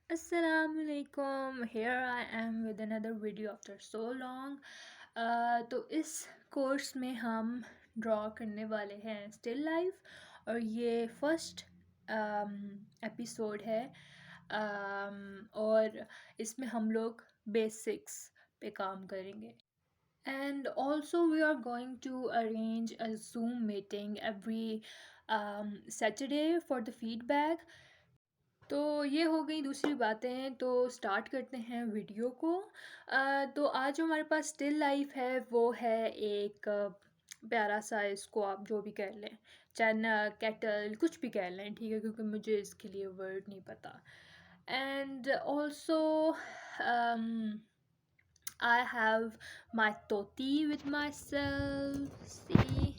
Assalamualaikum. Here I am with another video after so long. तो इस course में हम ड्रॉ करने वाले हैं स्टिल लाइफ और ये फर्स्ट एपिसोड है। और इसमें हम लोग बेसिक्स पे काम करेंगे. And also, we are going to arrange a Zoom meeting every Saturday for the feedback. तो ये हो गई दूसरी बातें, तो स्टार्ट करते हैं वीडियो को। तो आज जो हमारे पास स्टिल लाइफ है वो है एक प्यारा सा, इसको आप जो भी कह लें, चना कैटल कुछ भी कह लें, ठीक है, क्योंकि मुझे इसके लिए वर्ड नहीं पता. And also I have my toti with myself. See,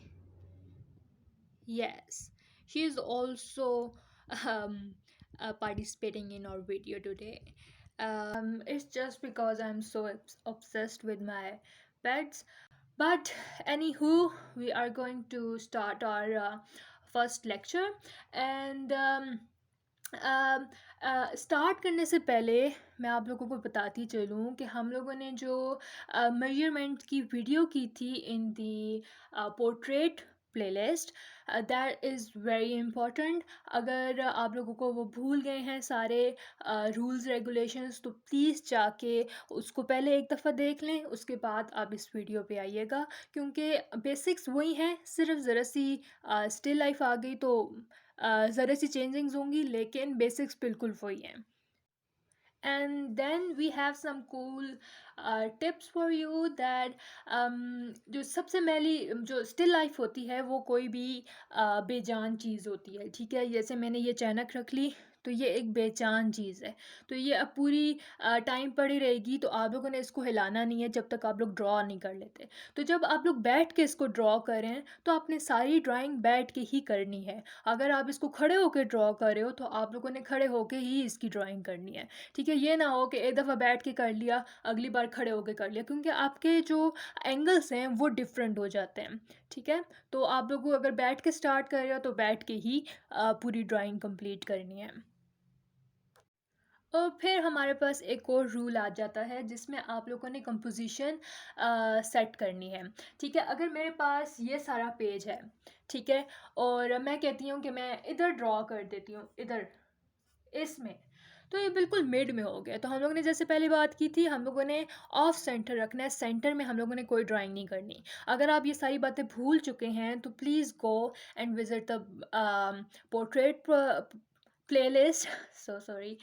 yes, she is also um, participating in our video today. It's just because I'm so obsessed with my pets. But anywho, we are going to start our first lecture. And start करने से पहले मैं आप लोगों को बताती चलूँ कि हम लोगों ने जो मेजरमेंट की वीडियो की थी in the portrait playlist, that is very important. अगर आप लोगों को वो भूल गए हैं सारे रूल्स रेगुलेशंस, तो प्लीज़ जाके उसको पहले एक दफ़ा देख लें, उसके बाद आप इस वीडियो पे आइएगा, क्योंकि बेसिक्स वही हैं, सिर्फ ज़रा सी स्टिल लाइफ आ गई तो ज़रा सी चेंजिंग्स होंगी, लेकिन बेसिक्स बिल्कुल वही हैं. And then we have some cool tips for you that जो सबसे पहली जो स्टिल लाइफ होती है वो कोई भी बेजान चीज़ होती है, ठीक है. जैसे मैंने ये चैनक रख ली, तो ये एक बेजान चीज़ है, तो ये अब पूरी टाइम पड़ी रहेगी, तो आप लोगों ने इसको हिलाना नहीं है जब तक आप लोग ड्रॉ नहीं कर लेते. तो जब आप लोग बैठ के इसको ड्रॉ करें तो आपने सारी ड्राइंग बैठ के ही करनी है. अगर आप इसको खड़े होकर ड्रॉ कर रहे हो तो आप लोगों ने खड़े होकर ही इसकी ड्राइंग करनी है, ठीक है. ये ना हो कि एक दफ़ा बैठ के कर लिया, अगली बार खड़े होकर कर लिया, क्योंकि आपके जो एंगल्स हैं वो डिफरेंट हो जाते हैं, ठीक है. तो आप लोगों को अगर बैठ के स्टार्ट कर रहे हो तो बैठ के ही पूरी ड्राइंग कंप्लीट करनी है. और फिर हमारे पास एक और रूल आ जाता है जिसमें आप लोगों ने कंपोजिशन सेट करनी है, ठीक है. अगर मेरे पास ये सारा पेज है, ठीक है, और मैं कहती हूँ कि मैं इधर ड्रॉ कर देती हूँ, इधर इसमें, तो ये बिल्कुल मिड में हो गया. तो हम लोगों ने जैसे पहले बात की थी, हम लोगों ने ऑफ सेंटर रखना है, सेंटर में हम लोगों ने कोई ड्राइंग नहीं करनी. अगर आप ये सारी बातें भूल चुके हैं तो please go and visit the portrait playlist. So sorry.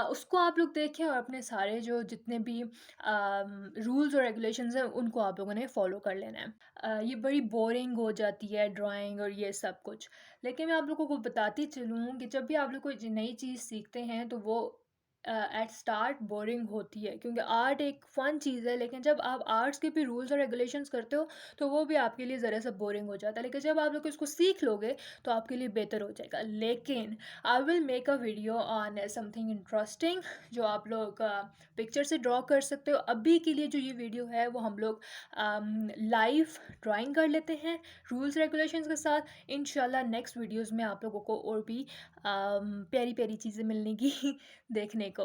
उसको आप लोग देखें और अपने सारे जो जितने भी रूल्स और रेगुलेशंस हैं उनको आप लोगों ने फॉलो कर लेना है. ये बड़ी बोरिंग हो जाती है ड्राइंग और ये सब कुछ, लेकिन मैं आप लोगों को बताती चलूँ कि जब भी आप लोग कोई नई चीज़ सीखते हैं तो वो एट स्टार्ट बोरिंग होती है, क्योंकि आर्ट एक फ़न चीज़ है, लेकिन जब आप आर्ट्स के भी रूल्स और रेगुलेशंस करते हो तो वो भी आपके लिए ज़रा सा बोरिंग हो जाता है, लेकिन जब आप लोग इसको सीख लोगे तो आपके लिए बेहतर हो जाएगा. लेकिन I will make a video on something interesting जो आप लोग पिक्चर से ड्रॉ कर सकते हो. अभी के लिए जो ये वीडियो है वो हम लोग लाइव ड्राइंग कर लेते हैं रूल्स रेगुलेशंस के साथ. इंशाल्लाह नेक्स्ट वीडियोस में आप लोगों को और भी प्यारी प्यारी चीज़ें मिलने की देखने को.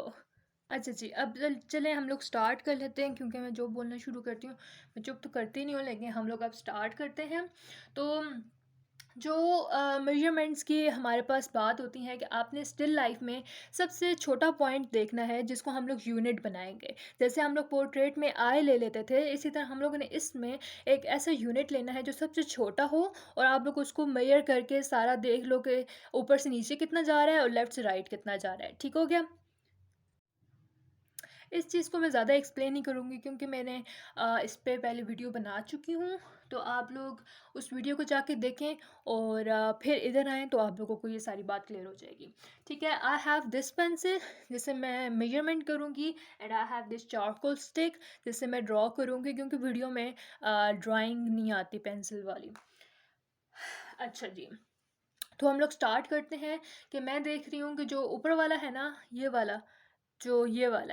अच्छा जी, अब चलें हम लोग स्टार्ट कर लेते हैं, क्योंकि मैं जो बोलना शुरू करती हूँ मैं चुप तो करती नहीं हूँ, लेकिन हम लोग अब स्टार्ट करते हैं. तो जो मेजरमेंट्स की हमारे पास बात होती है कि आपने स्टिल लाइफ में सबसे छोटा पॉइंट देखना है जिसको हम लोग यूनिट बनाएंगे. जैसे हम लोग पोर्ट्रेट में आई ले लेते थे, इसी तरह हम लोगों ने इसमें एक ऐसा यूनिट लेना है जो सबसे छोटा हो, और आप लोग उसको मेजर करके सारा देख लो कि ऊपर से नीचे कितना जा रहा है और लेफ़्ट से राइट कितना जा रहा है. ठीक हो गया. इस चीज़ को मैं ज़्यादा एक्सप्लेन नहीं करूँगी, क्योंकि मैंने इस पे पहले वीडियो बना चुकी हूँ, तो आप लोग उस वीडियो को जाके देखें और फिर इधर आएँ तो आप लोगों को ये सारी बात क्लियर हो जाएगी, ठीक है. आई हैव दिस पेंसिल जिससे मैं मेजरमेंट करूँगी, and I have this charcoal stick जिससे मैं ड्रॉ करूँगी, क्योंकि वीडियो में ड्राइंग नहीं आती पेंसिल वाली. अच्छा जी, तो हम लोग स्टार्ट करते हैं कि मैं देख रही हूँ कि जो ऊपर वाला है ना, ये वाला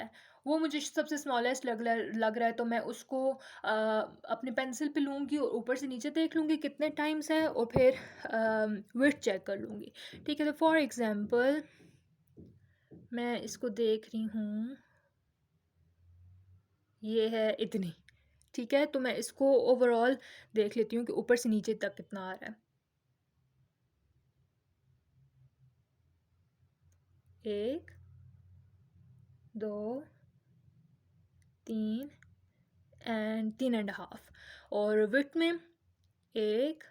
है, वो मुझे सबसे स्मॉलेस्ट लग रहा है, तो मैं उसको अपने पेंसिल पे लूँगी और ऊपर से नीचे देख लूँगी कितने टाइम्स है, और फिर विड्थ चेक कर लूँगी, ठीक है. तो फॉर एग्ज़ाम्पल मैं इसको देख रही हूँ, ये है इतनी। ठीक है, तो मैं इसको ओवरऑल देख लेती हूँ कि ऊपर से नीचे तक कितना आ रहा है। 1, 2, 3 एंड 3 एंड हाफ। और विड्थ में 1,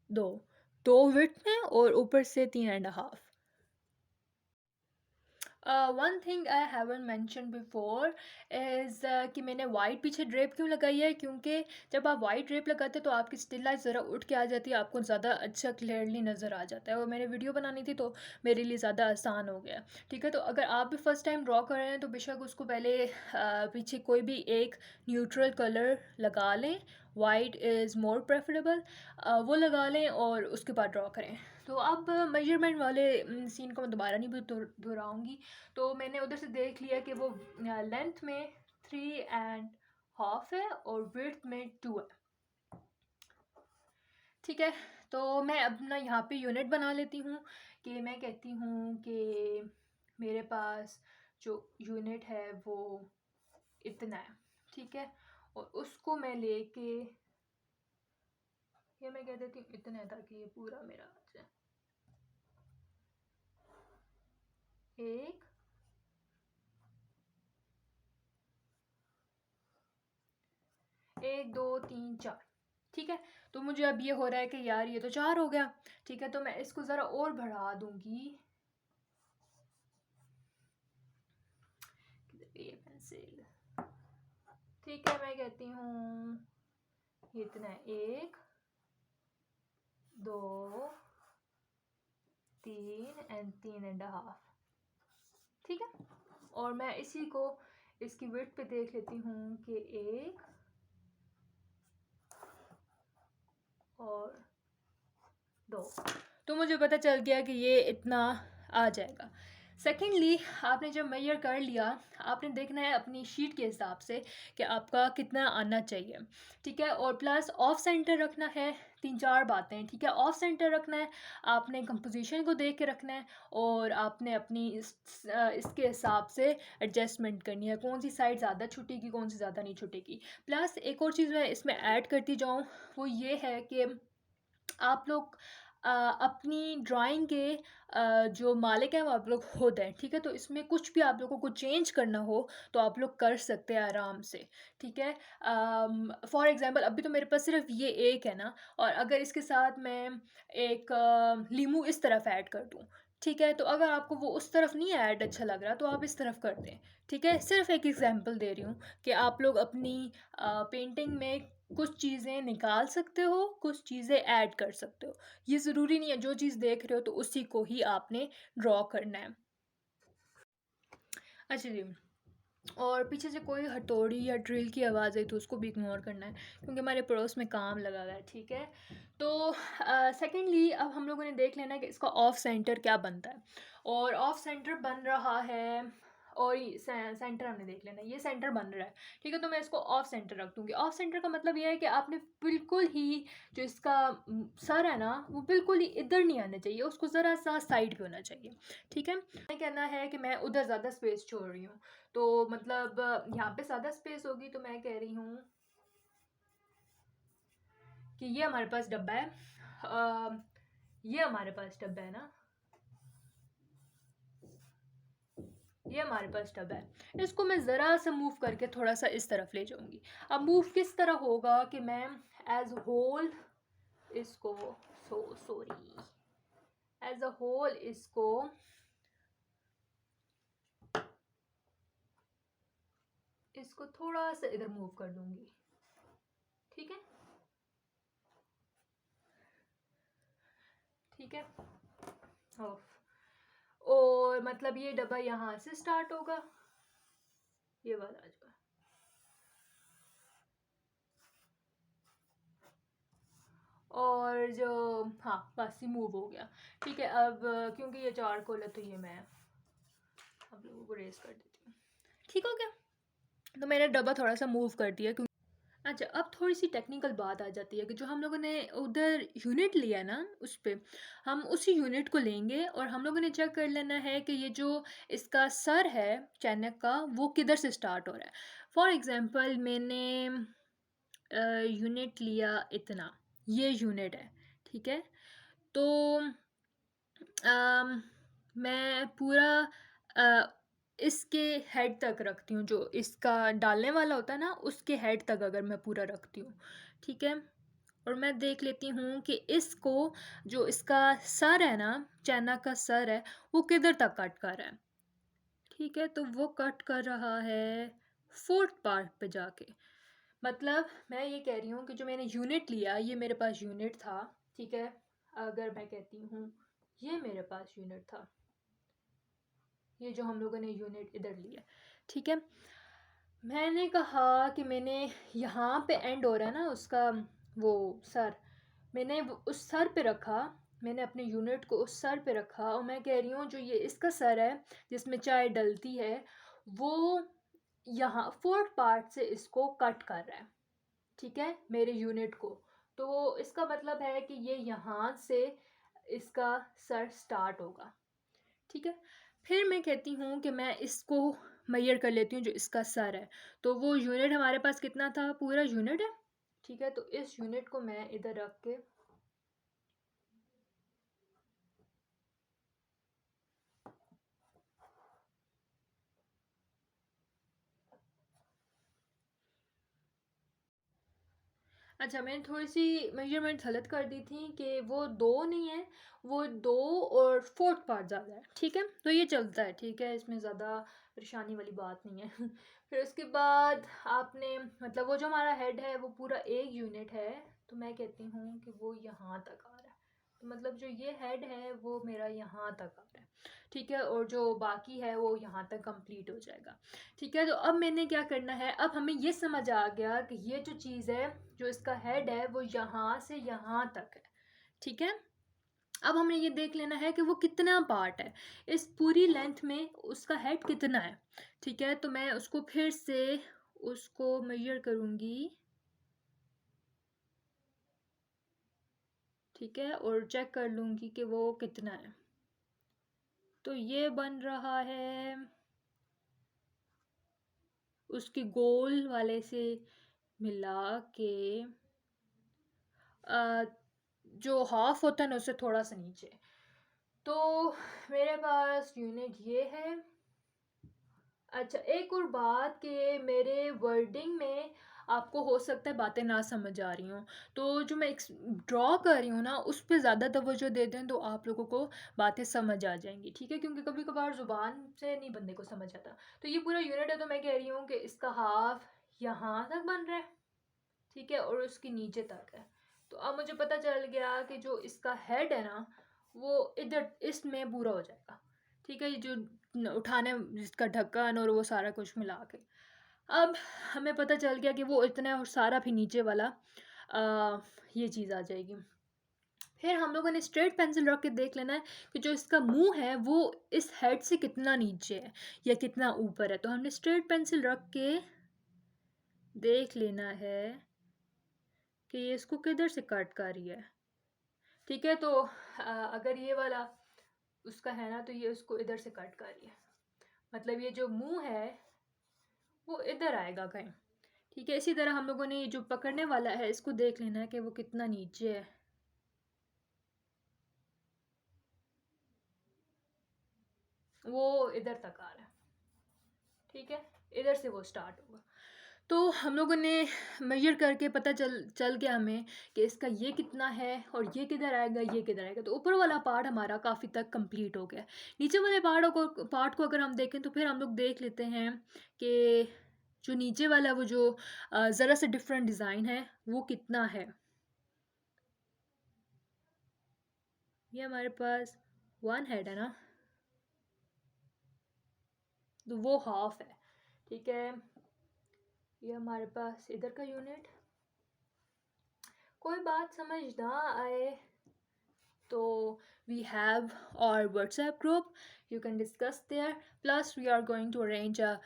2, 2 विड्थ में और ऊपर से 3 and half. One thing I haven't mention before is कि मैंने वाइट पीछे ड्रेप क्यों लगाई है, क्योंकि जब आप वाइट ड्रेप लगाते हैं तो आपकी स्टिल लाइफ ज़रा उठ के आ जाती है, आपको ज़्यादा अच्छा क्लियरली नज़र आ जाता है। और मैंने वीडियो बनानी थी तो मेरे लिए ज़्यादा आसान हो गया। ठीक है, तो अगर आप भी फर्स्ट टाइम ड्रॉ कर रहे हैं तो बेशक उसको पहले पीछे कोई भी एक न्यूट्रल कलर लगा लें, वाइट इज़ मोर प्रेफरेबल, वो लगा लें और उसके बाद ड्रॉ करें। तो अब मेजरमेंट वाले सीन को मैं दोबारा नहीं दोहराऊँगी। तो मैंने उधर से देख लिया कि वो लेंथ में 3 एंड हाफ है और विड्थ में 2 है। ठीक है, तो मैं अपना यहाँ पे यूनिट बना लेती हूँ कि मैं कहती हूँ कि मेरे पास जो यूनिट है वो इतना है। ठीक है, और उसको मैं लेके ये मैं कह देती हूँ इतना है ताकि ये पूरा मेरा आ जाए। 1, 1, 2, 3, 4। ठीक है, तो मुझे अब ये हो रहा है कि यार ये तो 4 हो गया। ठीक है, तो मैं इसको ज़रा और बढ़ा दूंगी। ये पेंसिल। ठीक है, मैं कहती हूँ इतना है, 1, 2, 3 एंड 3 एंड हाफ। ठीक है, और मैं इसी को इसकी विड्थ पे देख लेती हूँ कि 1 और 2। तो मुझे पता चल गया कि ये इतना आ जाएगा। सेकेंडली, आपने जब मेजर कर लिया, आपने देखना है अपनी शीट के हिसाब से कि आपका कितना आना चाहिए। ठीक है, और प्लस ऑफ सेंटर रखना है। 3-4 बातें, ठीक है, ऑफ सेंटर रखना है, आपने कंपोजिशन को देख के रखना है, और आपने अपनी इसके हिसाब से एडजस्टमेंट करनी है, कौन सी साइड ज़्यादा छुटेगी, कौन सी ज़्यादा नहीं छुटेगी। प्लस एक और चीज़ मैं इसमें ऐड करती जाऊँ, वो ये है कि आप लोग अपनी ड्राइंग के जो मालिक हैं वो आप लोग खुद हैं। ठीक है, तो इसमें कुछ भी आप लोगों को चेंज करना हो तो आप लोग कर सकते हैं आराम से। ठीक है, फॉर एग्जांपल अभी तो मेरे पास सिर्फ ये एक है ना, और अगर इसके साथ मैं एक लीमू इस तरफ ऐड कर दूँ, ठीक है, तो अगर आपको वो उस तरफ नहीं ऐड अच्छा लग रहा तो आप इस तरफ कर दें। ठीक है, सिर्फ एक एग्जांपल दे रही हूँ कि आप लोग अपनी पेंटिंग में कुछ चीज़ें निकाल सकते हो, कुछ चीज़ें ऐड कर सकते हो। ये ज़रूरी नहीं है जो चीज़ देख रहे हो तो उसी को ही आपने ड्रॉ करना है। अच्छा जी, और पीछे से कोई हथौड़ी या ड्रिल की आवाज़ आई तो उसको भी इग्नोर करना है, क्योंकि हमारे पड़ोस में काम लगा हुआ है। ठीक है, तो सेकेंडली अब हम लोगों ने देख लेना है कि इसका ऑफ सेंटर क्या बनता है, और ऑफ सेंटर बन रहा है, और सेंटर हमने देख लेना है, ये सेंटर बन रहा है। ठीक है, तो मैं इसको ऑफ सेंटर रख दूँगी। ऑफ सेंटर का मतलब ये है कि आपने बिल्कुल ही जो इसका सर है ना वो बिल्कुल ही इधर नहीं आना चाहिए, उसको ज़रा सा साइड पे होना चाहिए। ठीक है, मैं कहना है कि मैं उधर ज़्यादा स्पेस छोड़ रही हूँ, तो मतलब यहाँ पे ज़्यादा स्पेस होगी, तो मैं कह रही हूँ कि ये हमारे पास डब्बा है, ये हमारे पास डब्बा है ना, ये हमारे पास टब है, इसको मैं ज़रा सा मूव करके थोड़ा सा इस तरफ ले जाऊंगी। अब मूव किस तरह होगा कि मैं एज होल इसको एज अ होल इसको थोड़ा सा इधर मूव कर दूंगी। ठीक है, ठीक है, ऑफ। और मतलब ये डब्बा यहाँ से स्टार्ट होगा, ये वाला जो है, और जो, हाँ बस ये मूव हो गया। ठीक है, अब क्योंकि ये चारकोल है तो ये मैं आप लोगों को रेस कर देती हूँ। ठीक हो गया, तो मैंने डब्बा थोड़ा सा मूव कर दिया, क्योंकि अच्छा, अब थोड़ी-सी टेक्निकल बात आ जाती है कि जो हम लोगों ने उधर यूनिट लिया ना, उस पे हम उसी यूनिट को लेंगे और हम लोगों ने चेक कर लेना है कि ये जो इसका सर है चाइना का, वो किधर से स्टार्ट हो रहा है। फॉर एग्ज़ाम्पल मैंने यूनिट लिया इतना, ये यूनिट है, ठीक है? तो अम, मैं पूरा अ, इसके हेड तक रखती हूँ, जो इसका डालने वाला होता है ना, उसके हेड तक अगर मैं पूरा रखती हूँ, ठीक है? और मैं देख लेती हूँ कि इसको, जो इसका सर है ना, चैना का सर है, वो किधर तक कट कर रहा है, ठीक है? तो वो कट कर रहा है 4th पार्ट पे जाके। मतलब मैं ये कह रही हूँ कि जो मैंने यूनिट लिया, ये मेरे पास यूनिट था, ठीक है? अगर मैं कहती हूँ, ये मेरे पास यूनिट था, ये जो हम लोगों ने यूनिट इधर लिया, ठीक है? मैंने कहा कि मैंने यहाँ पे एंड हो रहा है ना उसका, वो सर, मैंने उस सर पे रखा, मैंने अपने यूनिट को उस सर पे रखा और मैं कह रही हूँ जो ये इसका सर है जिसमें चाय डलती है, वो यहाँ 4th पार्ट से इसको कट कर रहा है, ठीक है, मेरे यूनिट को। तो इसका मतलब है कि ये यहाँ से इसका सर स्टार्ट होगा, ठीक है? फिर मैं कहती हूँ कि मैं इसको मेजर कर लेती हूँ, जो इसका सर है। तो वो यूनिट हमारे पास कितना था? पूरा यूनिट है, ठीक है? तो इस यूनिट को मैं इधर रख के अच्छा, मैंने थोड़ी-सी मेजरमेंट गलत कर दी थी कि वो 2 नहीं है, वो 2 और 4th पार्ट ज़्यादा है, ठीक है? तो ये चलता है, ठीक है? इसमें ज़्यादा परेशानी वाली बात नहीं है। फिर उसके बाद आपने, मतलब वो जो हमारा हेड है वो पूरा एक यूनिट है, तो मैं कहती हूँ कि वो यहाँ तक आ रहा है। तो मतलब जो ये हेड है वो मेरा यहाँ तक आ रहा है, ठीक है? और जो बाकी है वो यहाँ तक कंप्लीट हो जाएगा, ठीक है? तो अब मैंने क्या करना है, अब हमें ये समझ आ गया कि ये जो चीज़ है, जो इसका हेड है, वो यहाँ से यहाँ तक है, ठीक है? अब हमें ये देख लेना है कि वो कितना पार्ट है, इस पूरी लेंथ में उसका हेड कितना है, ठीक है? तो मैं उसको फिर से उसको मेजर करूँगी, ठीक है? और चेक कर लूँगी कि वो कितना है। तो ये बन रहा है उसके गोल वाले से मिला के, जो हाफ होता है ना उससे थोड़ा सा नीचे। तो मेरे पास यूनिट ये है। अच्छा, एक और बात कि मेरे वर्डिंग में आपको हो सकता है बातें ना समझ आ रही हों, तो जो मैं ड्रॉ कर रही हूँ ना उस पे ज़्यादा तवज्जो दे दें तो आप लोगों को बातें समझ आ जाएंगी, ठीक है? क्योंकि कभी कभार ज़ुबान से नहीं बंदे को समझ आता। तो ये पूरा यूनिट है, तो मैं कह रही हूँ कि इसका हाफ यहाँ तक बन रहा है, ठीक है? और उसके नीचे तक है। तो अब मुझे पता चल गया कि जो इसका हेड है ना, वो इधर इसमें पूरा हो जाएगा, ठीक है? ये जो उठाने जिसका ढक्कन और वो सारा कुछ मिला के, अब हमें पता चल गया कि वो इतना है और सारा फिर नीचे वाला ये चीज़ आ जाएगी। फिर हम लोगों ने स्ट्रेट पेंसिल रख के देख लेना है कि जो इसका मुंह है वो इस हेड से कितना नीचे है या कितना ऊपर है। तो हमने स्ट्रेट पेंसिल रख के देख लेना है कि ये इसको किधर से कट कर रही है, ठीक है? तो अगर ये वाला उसका है ना, तो ये उसको इधर से कट कर रही है, मतलब ये जो मुंह है वो इधर आएगा कहीं, ठीक है? इसी तरह हम लोगों ने ये जो पकड़ने वाला है इसको देख लेना है कि वो कितना नीचे है, वो इधर तक आ रहा है, ठीक है? इधर से वो स्टार्ट होगा। तो हम लोगों ने मेजर करके पता चल चल गया हमें कि इसका ये कितना है और ये किधर आएगा, ये किधर आएगा। तो ऊपर वाला पार्ट हमारा काफ़ी तक कंप्लीट हो गया। नीचे वाले पार्ट को अगर हम देखें तो फिर हम लोग देख लेते हैं कि जो नीचे वाला वो जो ज़रा सा डिफरेंट डिज़ाइन है वो कितना है। ये हमारे पास 1 हेड है ना, तो वो हाफ है, ठीक है? ये हमारे पास इधर का यूनिट, कोई बात समझ ना आए तो we have our WhatsApp group, you can discuss there, plus we are going to arrange a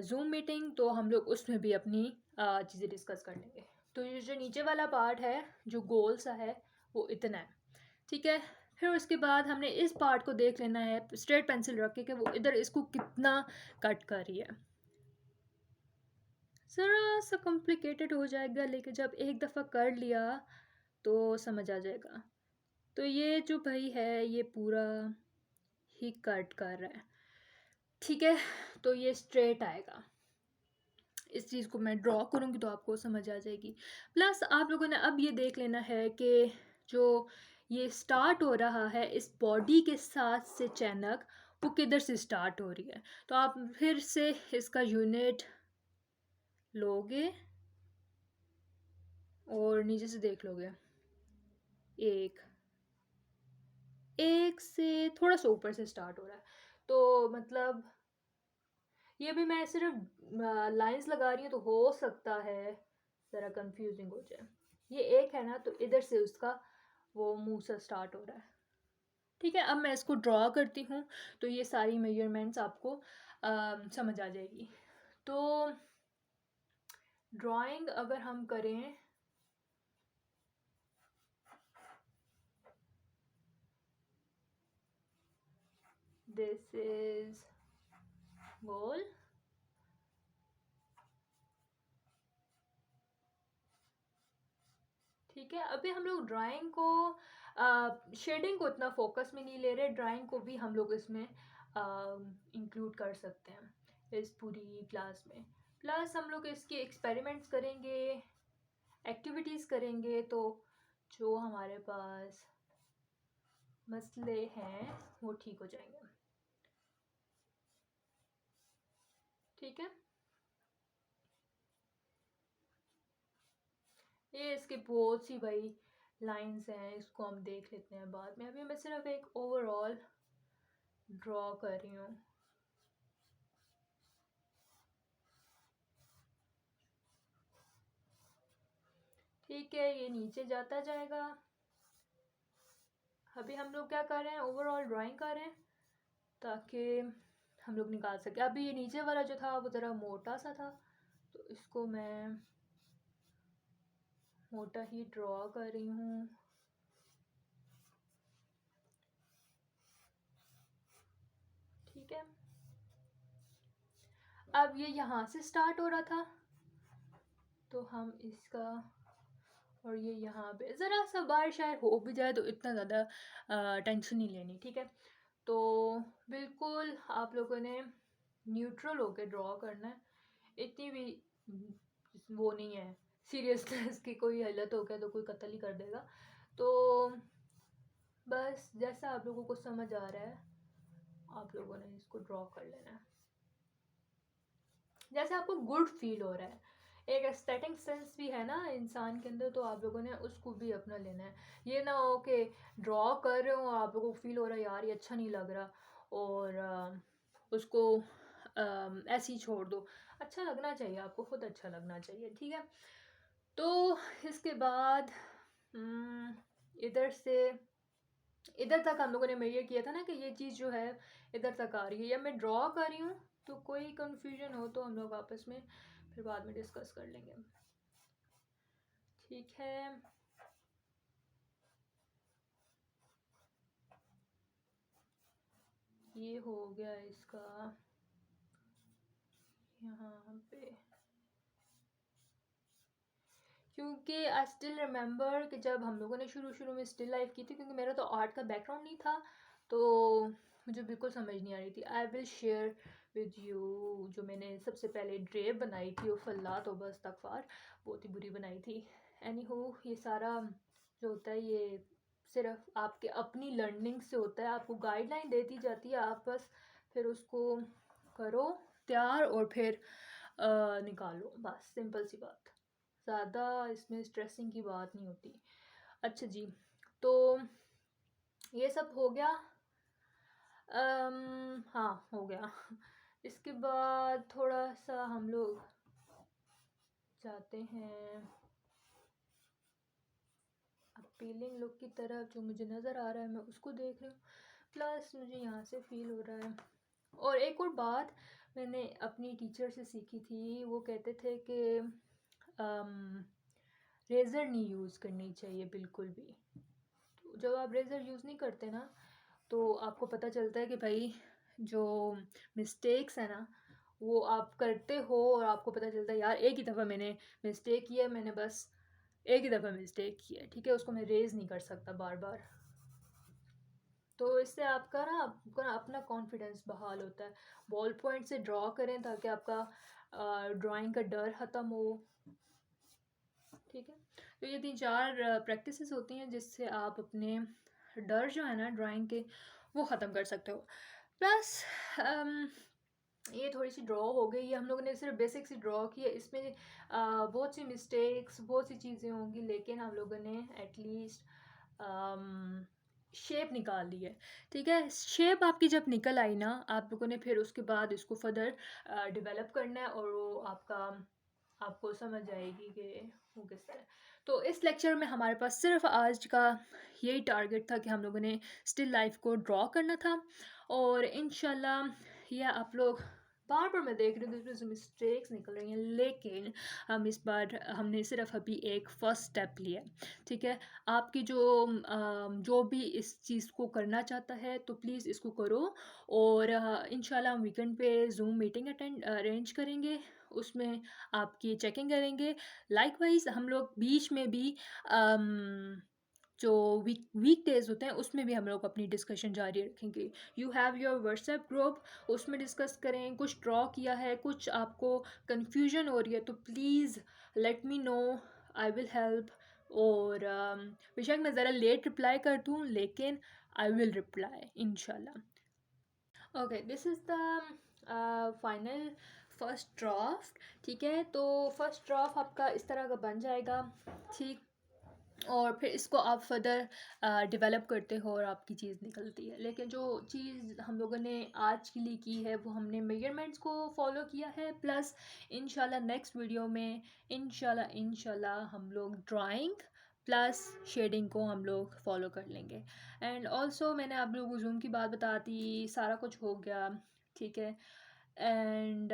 Zoom meeting, तो हम लोग उसमें भी अपनी चीज़ें डिस्कस कर लेंगे। तो ये जो नीचे वाला पार्ट है जो गोल सा है वो इतना है, ठीक है। फिर उसके बाद हमने इस पार्ट को देख लेना है स्ट्रेट पेंसिल रख के कि वो इधर इसको कितना कट कर रही है। ज़रा सा कॉम्प्लिकेटेड हो जाएगा लेकिन जब एक दफ़ा कर लिया तो समझ आ जाएगा। तो ये जो भाई है ये पूरा ही कट कर रहा है, ठीक है। तो ये स्ट्रेट आएगा। इस चीज़ को मैं ड्रॉ करूँगी तो आपको समझ आ जाएगी। प्लस आप लोगों ने अब ये देख लेना है कि जो ये स्टार्ट हो रहा है इस बॉडी के साथ से चैनक वो किधर से स्टार्ट हो रही है। तो आप फिर से इसका यूनिट लोगे और नीचे से देख लोगे, एक एक से थोड़ा सा ऊपर से स्टार्ट हो रहा है। तो मतलब ये भी मैं सिर्फ लाइंस लगा रही हूँ तो हो सकता है ज़रा कंफ्यूजिंग हो जाए। ये एक है ना तो इधर से उसका वो मुंह से स्टार्ट हो रहा है, ठीक है। अब मैं इसको ड्रॉ करती हूँ तो ये सारी मेजरमेंट्स आपको समझ आ जाएगी। तो ड्राइंग अगर हम करें दिस इज गोल, ठीक है। अभी हम लोग ड्राइंग को शेडिंग को इतना फोकस में नहीं ले रहे, ड्राइंग को भी हम लोग इसमें इंक्लूड कर सकते हैं इस पूरी क्लास में। प्लस हम लोग इसके एक्सपेरिमेंट्स करेंगे, एक्टिविटीज़ करेंगे, तो जो हमारे पास मसले हैं वो ठीक हो जाएंगे, ठीक है। ये इसके बहुत सी भाई लाइंस हैं, इसको हम देख लेते हैं बाद में। अभी मैं सिर्फ एक ओवरऑल ड्रॉ कर रही हूँ, ठीक है। ये नीचे जाता जाएगा। अभी हम लोग क्या कर रहे हैं, ओवरऑल ड्राइंग कर रहे हैं ताकि हम लोग निकाल सके। अभी ये नीचे वाला जो था वो ज़रा मोटा सा था तो इसको मैं मोटा ही ड्रॉ कर रही हूँ, ठीक है। अब ये यहाँ से स्टार्ट हो रहा था तो हम इसका और ये यहाँ पे ज़रा सा बार शायद हो भी जाए तो इतना ज़्यादा टेंशन नहीं लेनी, ठीक है। तो बिल्कुल आप लोगों ने न्यूट्रल होकर ड्रॉ करना है, इतनी भी वो नहीं है सीरियसनेस की कोई हालत हो गया तो कोई कत्ल ही कर देगा। तो बस जैसा आप लोगों को समझ आ रहा है आप लोगों ने इसको ड्रॉ कर लेना है, जैसे आपको गुड फील हो रहा है। एक एस्थेटिक सेंस भी है ना इंसान के अंदर, तो आप लोगों ने उसको भी अपना लेना है। ये ना हो कि ड्रॉ कर रहे हो आप लोगों को फील हो रहा है यार ये अच्छा नहीं लग रहा और उसको ऐसे ही छोड़ दो। अच्छा लगना चाहिए, आपको खुद अच्छा लगना चाहिए, ठीक है। तो इसके बाद इधर से इधर तक हम लोगों ने मेजर किया था ना कि ये चीज़ जो है इधर तक आ रही है, या मैं ड्रॉ कर रही हूँ तो कोई कंफ्यूजन हो तो हम लोग आपस में फिर बाद में डिस्कस कर लेंगे, ठीक है। ये हो गया इसका यहाँ पे, क्योंकि आई स्टिल रिमेंबर कि जब हम लोगों ने शुरू शुरू में स्टिल लाइफ की थी, क्योंकि मेरा तो आर्ट का बैकग्राउंड नहीं था तो मुझे बिल्कुल समझ नहीं आ रही थी। I will share with you जो मैंने सबसे पहले ड्रेप बनाई थी वो फल्ला तो बस तकफार बहुत ही बुरी बनाई थी। एनी हो ये सारा जो होता है ये सिर्फ आपके अपनी लर्निंग से होता है, आपको गाइडलाइन देती जाती है, आप बस फिर उसको करो तैयार और फिर निकालो, बस सिंपल सी बात, ज़्यादा इसमें स्ट्रेसिंग की बात नहीं होती। अच्छा जी, तो ये सब हो गया। हाँ हो गया। इसके बाद थोड़ा सा हम लोग जाते हैं अपीलिंग लुक की तरफ। जो मुझे नज़र आ रहा है मैं उसको देख रही हूँ, प्लस मुझे यहाँ से फील हो रहा है। और एक और बात मैंने अपनी टीचर से सीखी थी, वो कहते थे कि रेज़र नहीं यूज़ करनी चाहिए बिल्कुल भी। तो जब आप रेज़र यूज़ नहीं करते ना, तो आपको पता चलता है कि भाई जो मिस्टेक्स है ना, वो आप करते हो और आपको पता चलता है यार एक ही दफ़ा मैंने मिस्टेक किया है, मैंने बस एक ही दफ़ा मिस्टेक किया है, ठीक है, उसको मैं रेज़ नहीं कर सकता बार बार। तो इससे आपका ना अपना कॉन्फिडेंस बहाल होता है। बॉल पॉइंट से ड्रॉ करें ताकि आपका ड्राइंग का डर ख़त्म हो, ठीक है। तो ये 3-4 प्रैक्टिसेस होती हैं जिससे आप अपने डर जो है ना ड्राइंग के, वो ख़त्म कर सकते हो। प्लस ये थोड़ी सी ड्रॉ हो गई, ये हम लोगों ने सिर्फ बेसिक सी ड्रॉ की है, इसमें बहुत सी मिस्टेक्स, बहुत सी चीज़ें होंगी, लेकिन हम लोगों ने एटलीस्ट शेप निकाल ली है, ठीक है। शेप आपकी जब निकल आई ना, आप लोगों ने फिर उसके बाद इसको फर्दर डेवलप करना है और वो आपको समझ आएगी कि वो किस तरह। तो इस लेक्चर में हमारे पास सिर्फ आज का यही टारगेट था कि हम लोगों ने स्टिल लाइफ को ड्रॉ करना था, और इंशाल्लाह ये आप लोग बार बार मैं देख रही हूँ कि इसमें से मिस्टेक्स निकल रही हैं, लेकिन हम इस बार हमने सिर्फ अभी एक फ़र्स्ट स्टेप लिया, ठीक है। आपकी जो भी इस चीज़ को करना चाहता है तो प्लीज़ इसको करो, और इंशाल्लाह हम वीकेंड पे ज़ूम मीटिंग अरेंज करेंगे, उसमें आपकी चेकिंग करेंगे। लाइकवाइज़ हम लोग बीच में भी अम, जो वीकडेज़ होते हैं उसमें भी हम लोग अपनी डिस्कशन जारी रखेंगे। You have your WhatsApp group, उसमें डिस्कस करें। कुछ ड्रॉ किया है, कुछ आपको कन्फ्यूजन हो रही है तो please let me know, I will help. और बेशक मैं ज़रा लेट रिप्लाई कर दूँ, लेकिन आई विल रिप्लाई इंशाल्लाह। Okay, this is the final first draft, ठीक है। तो फर्स्ट ड्राफ्ट आपका इस तरह का बन जाएगा, ठीक। और फिर इसको आप फर्दर डेवलप करते हो और आपकी चीज़ निकलती है। लेकिन जो चीज़ हम लोगों ने आज के लिए की है वो हमने मेजरमेंट्स को फॉलो किया है, प्लस इंशाल्लाह नेक्स्ट वीडियो में इंशाल्लाह हम लोग ड्राइंग प्लस शेडिंग को हम लोग फॉलो कर लेंगे। एंड ऑल्सो मैंने आप लोगों को जूम की बात बता दी, सारा कुछ हो गया, ठीक है। एंड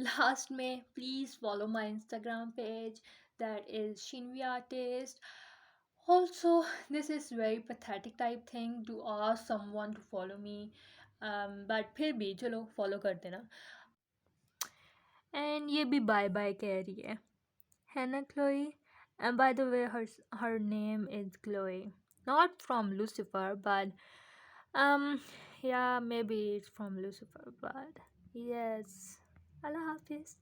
लास्ट में please follow my Instagram page, that is Shinvi artist. Also, this is very pathetic type thing to ask someone to follow me, but फिर भी चलो follow कर देना। And ये भी bye bye कह रही है ना Chloe? And by the way, her name is Chloe, not from Lucifer, but yeah, maybe it's from Lucifer, but yes. Allah Hafiz.